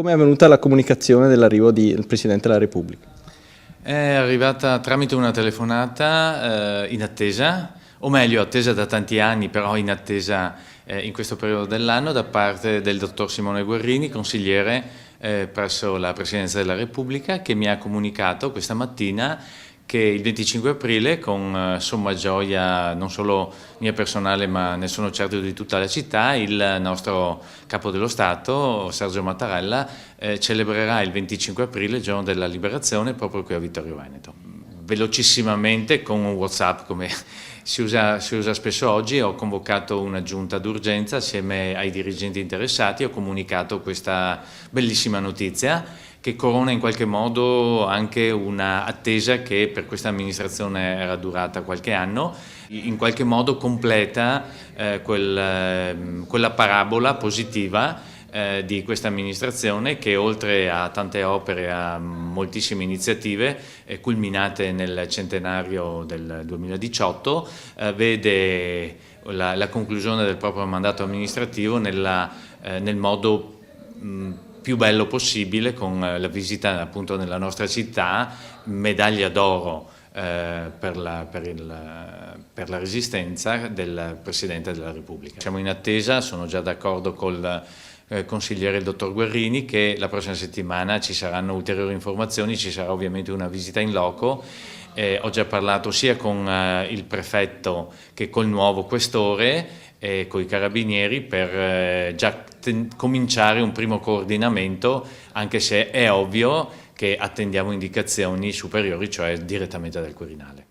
Come è avvenuta la comunicazione dell'arrivo del Presidente della Repubblica? È arrivata tramite una telefonata in attesa, o meglio attesa da tanti anni, però in attesa in questo periodo dell'anno, da parte del dottor Simone Guerrini, consigliere presso la Presidenza della Repubblica, che mi ha comunicato questa mattina che il 25 aprile, con somma gioia non solo mia personale ma ne sono certo di tutta la città, il nostro Capo dello Stato, Sergio Mattarella, celebrerà il 25 aprile, il giorno della liberazione, proprio qui a Vittorio Veneto. Velocissimamente, con un WhatsApp come si usa spesso oggi, ho convocato una giunta d'urgenza assieme ai dirigenti interessati, ho comunicato questa bellissima notizia che corona in qualche modo anche una attesa che per questa amministrazione era durata qualche anno, in qualche modo completa quella parabola positiva di questa amministrazione che, oltre a tante opere, a moltissime iniziative culminate nel centenario del 2018, vede la conclusione del proprio mandato amministrativo nel modo più bello possibile, con la visita appunto nella nostra città, medaglia d'oro per la Resistenza del Presidente della Repubblica. Siamo in attesa, sono già d'accordo col consigliere il dottor Guerrini che la prossima settimana ci saranno ulteriori informazioni, ci sarà ovviamente una visita in loco. Ho già parlato sia con il prefetto che col nuovo questore e con i carabinieri per già cominciare un primo coordinamento, anche se è ovvio che attendiamo indicazioni superiori, cioè direttamente dal Quirinale.